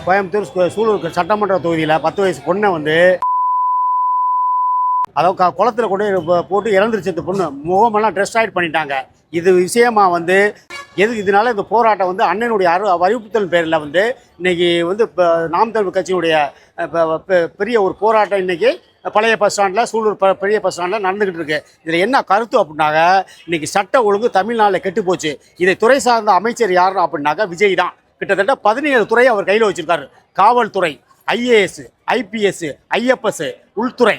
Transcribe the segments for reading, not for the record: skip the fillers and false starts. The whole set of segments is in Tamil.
கோயம்புத்தூர் சூலூர் சட்டமன்ற தொகுதியில் 10 வயசு பொண்ணை வந்து அதாவது குளத்தில் கொண்டு போட்டு இறந்துருச்சு. இந்த பொண்ணு முகமெல்லாம் ட்ரெஸ் ஆயிட் பண்ணிட்டாங்க. இது விஷயமா வந்து இதனால இந்த போராட்டம் வந்து அண்ணனுடைய அறிவுறுத்தல் பேரில் வந்து இன்னைக்கு வந்து நாம் தமிழர் கட்சியினுடைய பெரிய ஒரு போராட்டம் இன்னைக்கு பழைய பஸ் ஸ்டாண்டில் சூலூர் பெரிய பஸ் ஸ்டாண்டில் நடந்துக்கிட்டு இருக்கு. இதில் என்ன கருத்து அப்படின்னாக்க, இன்னைக்கு சட்ட ஒழுங்கு தமிழ்நாட்டில் கெட்டு போச்சு. இதை துறை சார்ந்த அமைச்சர் யார் அப்படின்னாக்கா விஜய் தான். கிட்டத்தட்ட 17 துறை அவர் கையில் வச்சிருக்காரு. காவல்துறை, IAS, IPS, IFS, உள்துறை,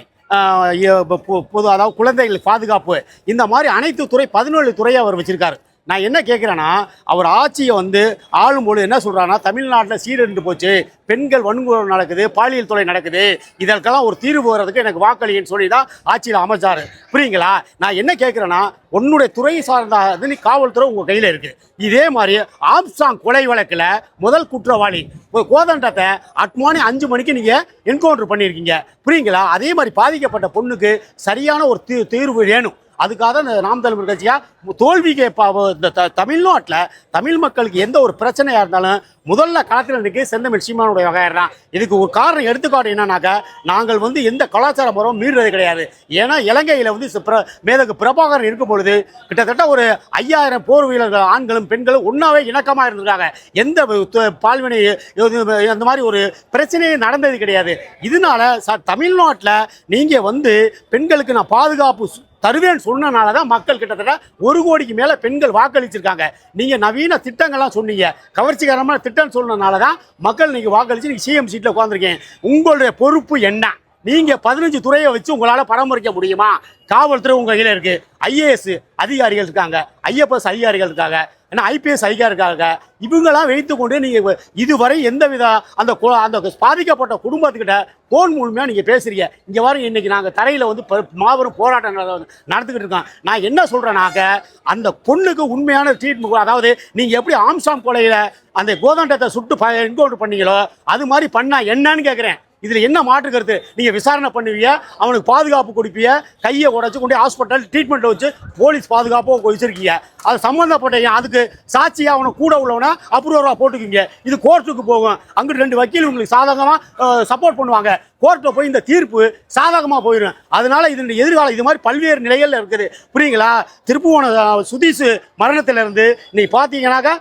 பொது அதாவது குழந்தைகள் பாதுகாப்பு, இந்த மாதிரி அனைத்து துறை 17 துறையை அவர் வச்சிருக்காரு. நான் என்ன கேட்குறேன்னா, அவர் ஆட்சியை வந்து ஆளும்போது என்ன சொல்கிறாங்கன்னா, தமிழ்நாட்டில் சீரழிந்து போச்சு, பெண்கள் வன்முறை நடக்குது, பாலியல் தொலை நடக்குது, இதற்கெல்லாம் ஒரு தீர்வு வர்றதுக்கு எனக்கு வாக்களின்னு சொல்லி தான் ஆட்சியில் அமைச்சார். புரியுங்களா? நான் என்ன கேட்குறேன்னா, உன்னுடைய துறை சார்ந்த நீ காவல்துறை உங்கள் கையில் இருக்குது. இதே மாதிரி ஆம்ஸ்ட்ராங் கொலை வழக்கில் முதல் குற்றவாளி கோதண்டத்தை அட்மானி 5 மணிக்கு நீங்கள் என்கவுண்டர் பண்ணியிருக்கீங்க. புரியுங்களா? அதே மாதிரி பாதிக்கப்பட்ட பொண்ணுக்கு சரியான ஒரு தீர்வு வேணும். அதுக்காக நாம் தமிழர் கட்சியாக தோல்விக்கு இந்த தமிழ்நாட்டில் தமிழ் மக்களுக்கு எந்த ஒரு பிரச்சனையாக இருந்தாலும் முதல்ல களத்தில் இன்றைக்கி செந்தமிழ் சீமானுடைய வகையர் தான். இதுக்கு ஒரு காரணம் எடுத்துக்காட்டு என்னன்னாக்கா, நாங்கள் வந்து எந்த கலாச்சார முறையும் மீறுறது கிடையாது. ஏன்னா இலங்கையில் வந்து மேதகு பிரபாகரன் இருக்கும் பொழுது கிட்டத்தட்ட ஒரு 5000 போர் வீரர்கள் ஆண்களும் பெண்களும் ஒன்றாவே இணக்கமாக இருந்திருக்காங்க. எந்த பால்வினை அந்த மாதிரி ஒரு பிரச்சனையும் நடந்தது கிடையாது. இதனால தமிழ்நாட்டில் நீங்கள் வந்து பெண்களுக்கு நான் பாதுகாப்பு தருவேன்னு சொன்னனால தான் மக்கள் கிட்டத்தட்ட 1 கோடிக்கு மேலே பெண்கள் வாக்களிச்சிருக்காங்க. நீங்கள் நவீன திட்டங்கள்லாம் சொன்னீங்க, கவர்ச்சிகரமான திட்டம் சொன்னனால தான் மக்கள் நீங்கள் வாக்களித்து நீங்கள் CM சீட்டில் உட்காந்துருக்கீங்க. உங்களுடைய பொறுப்பு என்ன? நீங்கள் 15 துறையை வச்சு உங்களால் பராமரிக்க முடியுமா? காவல்துறை உங்கள் கையில் இருக்குது, IAS அதிகாரிகள் இருக்காங்க, IFS அதிகாரிகள் இருக்காங்க, ஏன்னா IPS அதிகாரி இருக்காங்க. இவங்கெல்லாம் வைத்து கொண்டு நீங்கள் இதுவரை எந்தவித அந்த பாதிக்கப்பட்ட குடும்பத்துக்கிட்ட போன் மூலமாக நீங்கள் பேசுகிறீங்க. இங்கே வரும் இன்றைக்கி நாங்கள் தரையில் வந்து மாபெரும் போராட்டம் நடந்துக்கிட்டு இருக்கோம். நான் என்ன சொல்கிறேன்னாக்க, அந்த பொண்ணுக்கு உண்மையான ட்ரீட்மெண்ட், அதாவது நீங்கள் எப்படி ஆம்ஸ்ட்ராங் கொலையில் அந்த கோதண்டத்தை சுட்டு என்கவுண்டர் பண்ணீங்களோ அது மாதிரி பண்ணால் என்னன்னு கேட்குறேன். இதில் என்ன மாற்று கருத்து? நீங்கள் விசாரணை பண்ணுவீங்க, அவனுக்கு பாதுகாப்பு கொடுப்பீங்க, கையை உடச்சி கொண்டு ஹாஸ்பிட்டல் ட்ரீட்மெண்ட்டை வச்சு போலீஸ் பாதுகாப்பாக வச்சுருக்கீங்க. அது சம்மந்தப்பட்ட அதுக்கு சாட்சியாக அவனை கூட உள்ளவனை அப்ரூவராக போட்டுக்குங்க. இது கோர்ட்டுக்கு போகும். அங்கிட்டு 2 வக்கீல் உங்களுக்கு சாதகமாக சப்போர்ட் பண்ணுவாங்க. கோர்ட்டில் போய் இந்த தீர்ப்பு சாதகமாக போயிடும். அதனால இதனுடைய எதிர்காலம் இது மாதிரி பல்வேறு நிலைகளில் இருக்குது. புரியுங்களா? திருப்புவன சுதீஷ் மரணத்திலிருந்து நீ பார்த்தீங்கன்னாக்கா,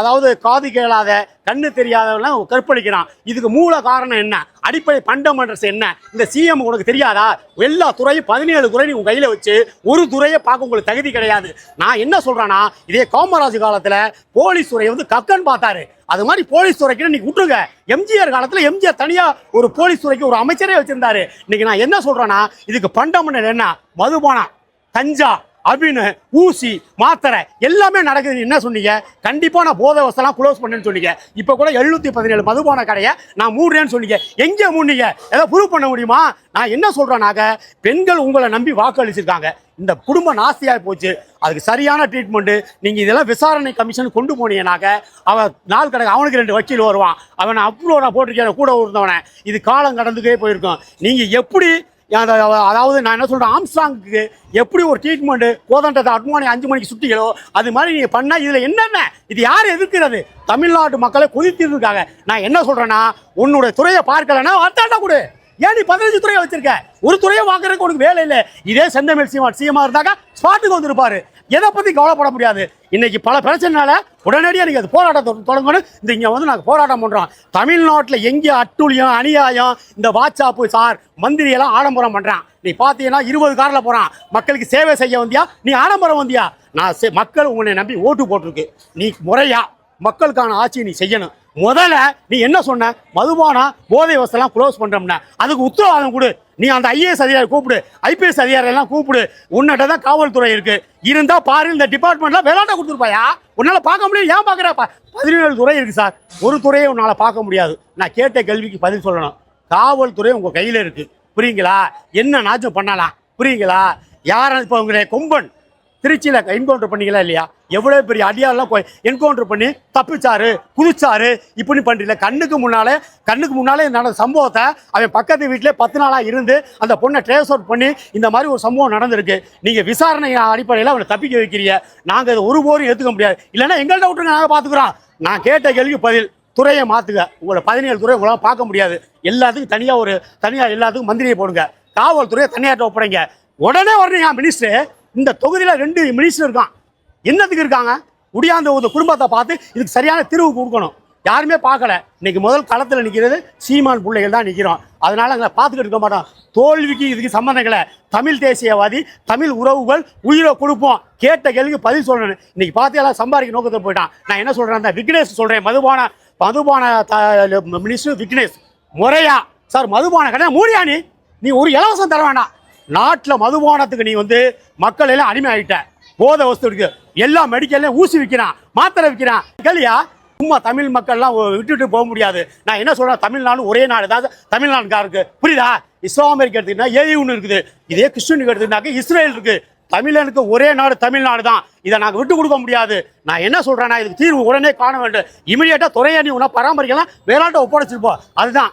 அதாவது காது கேளாத கண்ணு தெரியாதவெல்லாம் கற்பழிக்கிறான். இதுக்கு மூல காரணம் என்ன? அடிப்படை ஃபண்டமெண்டல்ஸ் என்ன? இந்த CM உனக்கு தெரியாதா? எல்லா துறையும் 17 துறை உங்கள் கையில் வச்சு ஒரு துறையை பார்க்க உங்களுக்கு தகுதி கிடையாது. நான் என்ன சொல்கிறேன்னா, இதே காமராஜ் காலத்தில் போலீஸ் துறையை வந்து கக்கன் பார்த்தாரு. அது மாதிரி போலீஸ் துறைக்கு இன்னைக்கு விட்டுருங்க. MGR காலத்தில் MGR தனியாக ஒரு போலீஸ் துறைக்கு ஒரு அமைச்சரே வச்சிருந்தாரு. இன்னைக்கு நான் என்ன சொல்கிறேன்னா, இதுக்கு ஃபண்டமெண்டல் என்ன? மதுபானம், கஞ்சா, அபின், ஊசி, மாத்திரை எல்லாமே நடக்குது. என்ன சொன்னீங்க? கண்டிப்பாக நான் போதை வசலாம் க்ளோஸ் பண்ணேன்னு சொன்னீங்க. இப்போ கூட 717 மதுபான கடையை நான் மூடுறேன்னு சொன்னீங்க. எங்கே மூடுனீங்க? ஏதாவது ப்ரூவ் பண்ண முடியுமா? நான் என்ன சொல்கிறேன்னாக்க, பெண்கள் உங்களை நம்பி வாக்களிச்சிருக்காங்க. இந்த குடும்பம் நாஸ்தியாக போச்சு. அதுக்கு சரியான ட்ரீட்மெண்ட்டு நீங்கள் இதெல்லாம் விசாரணை கமிஷன் கொண்டு போனீங்கன்னாக்க, அவன் நாள் கடை அவனுக்கு 2 வக்கீல் வருவான். அவனை அப்ரூவராக போட்டிருக்கேன் கூட இருந்தவனை. இது காலம் கடந்துக்கே போயிருக்கோம். நீங்கள் எப்படி அதாவது நான் என்ன சொல்கிறேன், ஆம்ஸ்ட்ராங்குக்கு எப்படி ஒரு ட்ரீட்மெண்ட்டு கோதண்டத்தை அட்மானி 5 மணிக்கு சுட்டிகளோ அது மாதிரி நீங்கள் பண்ணால் இதில் என்னென்ன இது யார் எதிர்க்கிறது? தமிழ்நாட்டு மக்களை கொதித்திருக்காங்க. நான் என்ன சொல்கிறேன்னா, உன்னுடைய துறையை பார்க்கலன்னா வார்த்தாண்டா கொடு. ஏன் நீ 15 துறையை வச்சிருக்க? ஒரு துறையை வாங்குறதுக்கு உனக்கு வேலை இல்லை. இதே செந்தமிழ் CM இருந்தாக்கா ஸ்பாட்டுக்கு வந்துருப்பாரு. எதை பற்றி கவலைப்பட முடியாது. இன்னைக்கு பல பிரச்சனைனால உடனடியாக நீங்கள் அது போராட்டத்தை தொடங்கணும். இந்த இங்கே வந்து நாங்கள் போராட்டம் பண்ணுறோம். தமிழ்நாட்டில் எங்கே அட்டூழியம், அநியாயம், இந்த வாட்ஸ்அப்பு சார் மந்திரியெல்லாம் ஆடம்பரம் பண்ணுறான். நீ பார்த்தீங்கன்னா 20 காரில் போகிறான். மக்களுக்கு சேவை செய்ய வந்தியா? நீ ஆடம்பரம் வந்தியா? நான் மக்கள் உன்னை நம்பி ஓட்டு போட்டிருக்கு. நீ முறையா மக்களுக்கான ஆட்சியை நீ செய்யணும். முதல்ல நீ என்ன சொன்ன? மதுபான போதை வசலாம் க்ளோஸ் பண்ணுறோம்னா அதுக்கு உத்தரவாதம் கொடு. நீ அந்த IAS அதிகாரி கூப்பிடு, IPS அதிகாரி எல்லாம் கூப்பிடு. உன்னிட்ட தான் காவல்துறை இருக்கு. இருந்தா பாரு, இந்த டிபார்ட்மெண்ட்லாம் விளையாட்ட கொடுத்துருப்பாயா? உன்னால பார்க்க முடியாது. ஏன் பார்க்குறப்ப 17 துறை இருக்கு சார். ஒரு துறையை உன்னால் பார்க்க முடியாது. நான் கேட்ட கேள்விக்கு பதில் சொல்லணும். காவல்துறை உங்கள் கையில் இருக்கு. புரியுங்களா? என்ன நாச்சும் பண்ணலாம். புரியுங்களா? யாரும் இப்போ உங்களுடைய கொம்பன் திருச்சியில் என்கவுண்டர் பண்ணிங்களா இல்லையா? எவ்வளோ பெரிய அடியாரெல்லாம் என்கவுண்டர் பண்ணி தப்பிச்சாரு, குதிச்சாரு, இப்படி பண்ணுறீங்கள. கண்ணுக்கு முன்னாலே நடந்த சம்பவத்தை அவன் பக்கத்து வீட்டிலே 10 நாளாக இருந்து அந்த பொண்ணை ட்ரேஸ் அவுட் பண்ணி இந்த மாதிரி ஒரு சம்பவம் நடந்திருக்கு. நீங்கள் விசாரணை அடிப்படையில் அவனை தப்பிக்க வைக்கிறீங்க. நாங்கள் இதை ஒருபோரும் ஏற்றுக்க முடியாது. இல்லைன்னா எங்கள்கிட்ட விட்டுருங்க, நாங்கள் பார்த்துக்குறோம். நான் கேட்ட கேள்வி பதில். துறையை மாற்றுங்க. உங்களை 17 துறை உங்களால் பார்க்க முடியாது. எல்லாத்துக்கும் தனியாக எல்லாத்துக்கும் மந்திரியை போடுங்க. காவல்துறையை தனியார்ட்ட ஒப்படைங்க. உடனே வரணுங்க மினிஸ்டர். இந்த தொகுதியில் 2 மினிஸ்டர் இருக்கான். என்னத்துக்கு இருக்காங்க? முடியாத ஒரு குடும்பத்தை பார்த்து இதுக்கு சரியான தீர்வு கொடுக்கணும். யாருமே பார்க்கல. இன்னைக்கு முதல் களத்தில் நிற்கிறது சீமான் பிள்ளைகள் தான் நிற்கிறோம். அதனால அங்கே பார்த்துக்கிட்டு இருக்க மாட்டோம். தோல்விக்கு இதுக்கு சம்மந்தங்களை தமிழ் தேசியவாதி, தமிழ் உறவுகள் உயிரை கொடுப்போம். கேட்ட கேள்விக்கு பதில் சொல்லணும். இன்னைக்கு பார்த்தியெல்லாம் சம்பாதிக்க நோக்கத்தை போயிட்டான். நான் என்ன சொல்கிறேன், அந்த விக்னேஷ் சொல்கிறேன், மதுபான மினிஸ்டர் விக்னேஷ் முறையா சார் மதுபான கடை மூடியா? நீ ஒரு இலவசம் தர வேண்டாம். நாட்டில் மதுபானத்துக்கு நீ வந்து மக்கள் எல்லாம் அடிமை ஆகிட்ட. போதை வஸ்து இருக்கு, எல்லா மெடிக்கல்லையும் ஊசி விற்கிறான், மாத்திரை விற்கிறான். கேளியா? சும்மா தமிழ் மக்கள்லாம் விட்டுட்டு போக முடியாது. நான் என்ன சொல்கிறேன், தமிழ்நாடு ஒரே நாடு தான் தமிழ்நாடுக்காருக்கு. புரியுதா? இஸ்லாமியருக்கு எடுத்துக்கிட்டா ஏயுன்னு இருக்குது. இதே கிறிஸ்டினுக்கு எடுத்துக்கிட்டாக்க இஸ்ரேல் இருக்குது. தமிழனுக்கு ஒரே நாடு தமிழ்நாடு தான். இதை நாங்கள் விட்டு கொடுக்க முடியாது. நான் என்ன சொல்கிறேன்னா, இதுக்கு தீர்வு உடனே காண வேண்டும். இமீடியட்டாக துறையை நீ உன்னை பராமரிக்கலாம், வேளாண்ட ஒப்படைச்சிருப்போம். அதுதான்